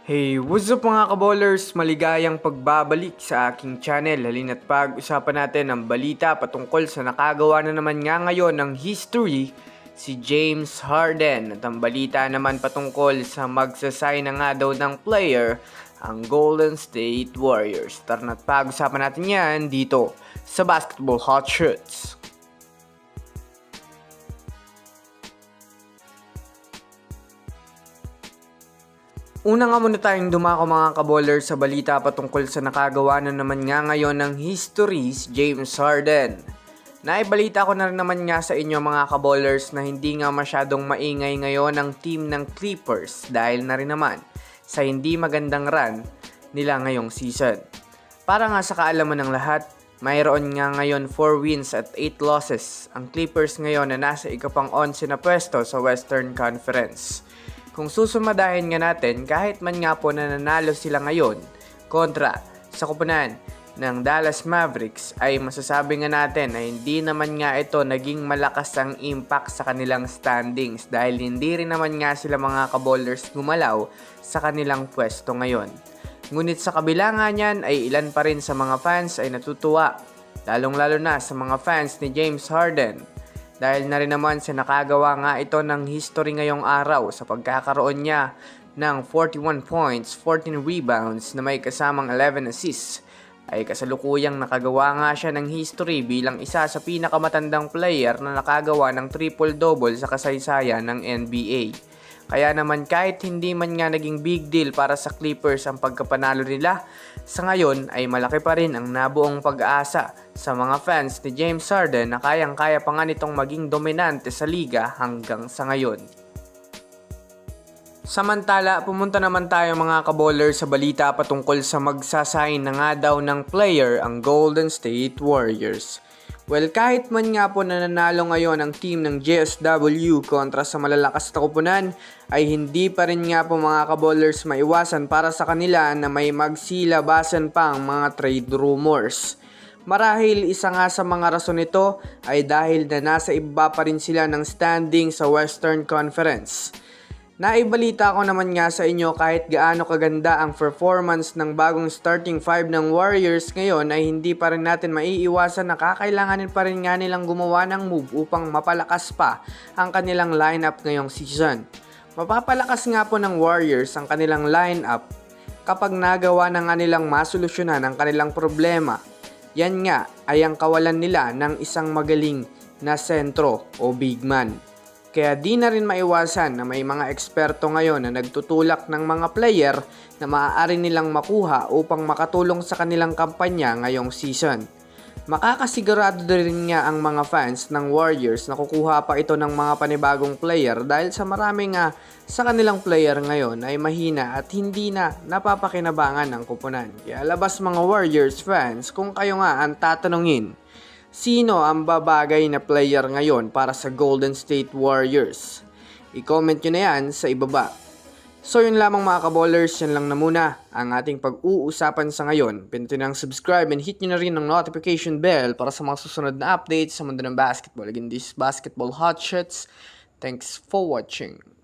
Hey, what's up mga kaballers? Maligayang pagbabalik sa aking channel. Halina't pag-usapan natin ang balita patungkol sa nakagawa na naman nga ngayon ng history si James Harden. At ang balita naman patungkol sa magsasign na nga daw ng player ang Golden State Warriors. Tara na't pag-usapan natin yan dito sa Basketball Hot Shots. Una nga muna tayong dumako mga kaballers sa balita patungkol sa nakagawa na naman nga ngayon ng history si James Harden. Naibalita ko na rin naman nga sa inyo mga kaballers na hindi nga masyadong maingay ngayon ang team ng Clippers dahil na rin naman sa hindi magandang run nila ngayong season. Para nga sa kaalaman ng lahat, mayroon nga ngayon 4 wins at 8 losses ang Clippers ngayon na nasa ikapang 11 na pwesto sa Western Conference. Kung susumadahin nga natin, kahit man nga po na nanalo sila ngayon kontra sa koponan ng Dallas Mavericks, ay masasabi nga natin na hindi naman nga ito naging malakas ang impact sa kanilang standings dahil hindi rin naman nga sila mga kaballers gumalaw sa kanilang pwesto ngayon. Ngunit sa kabila nga niyan ay ilan pa rin sa mga fans ay natutuwa, lalong-lalo na sa mga fans ni James Harden. Dahil na rin naman sa nakagawa nga ito ng history ngayong araw sa pagkakaroon niya ng 41 points, 14 rebounds na may kasamang 11 assists, ay kasalukuyang nakagawa nga siya ng history bilang isa sa pinakamatandang player na nakagawa ng triple-double sa kasaysayan ng NBA. Kaya naman kahit hindi man nga naging big deal para sa Clippers ang pagkapanalo nila, sa ngayon ay malaki pa rin ang nabuong pag-asa sa mga fans ni James Harden na kayang-kaya pa nga nitong maging dominante sa liga hanggang sa ngayon. Samantala, pumunta naman tayo mga kaballers sa balita patungkol sa magsasign na nga daw ng player ang Golden State Warriors. Well, kahit man nga po nananalo ngayon ang team ng JSW kontra sa malalakas na koponan, ay hindi pa rin nga po mga kaballers maiwasan para sa kanila na may magsilabasan pa ang mga trade rumors. Marahil isa nga sa mga rason nito ay dahil na nasa iba pa rin sila ng standing sa Western Conference. Naibalita ko naman nga sa inyo kahit gaano kaganda ang performance ng bagong starting 5 ng Warriors ngayon ay hindi pa rin natin maiiwasan na kakailanganin pa rin nga nilang gumawa ng move upang mapalakas pa ang kanilang lineup ngayong season. Mapapalakas nga po ng Warriors ang kanilang lineup kapag nagawa na nga nilang masolusyonan ang kanilang problema. Yan nga ay ang kawalan nila ng isang magaling na sentro o big man. Kaya di na rin maiwasan na may mga eksperto ngayon na nagtutulak ng mga player na maaari nilang makuha upang makatulong sa kanilang kampanya ngayong season. Makakasigurado rin nga ang mga fans ng Warriors na kukuha pa ito ng mga panibagong player dahil sa marami nga sa kanilang player ngayon ay mahina at hindi na napapakinabangan ng koponan. Kaya labas mga Warriors fans kung kayo nga ang tatanungin. Sino ang babagay na player ngayon para sa Golden State Warriors? I-comment nyo na yan sa ibaba. So yun lamang mga kaballers, yan lang na muna ang ating pag-uusapan sa ngayon. Pindutin ang subscribe and hit nyo na rin ang notification bell para sa mga susunod na updates sa mundo ng basketball. Again, this is Basketball Hot Shots. Thanks for watching.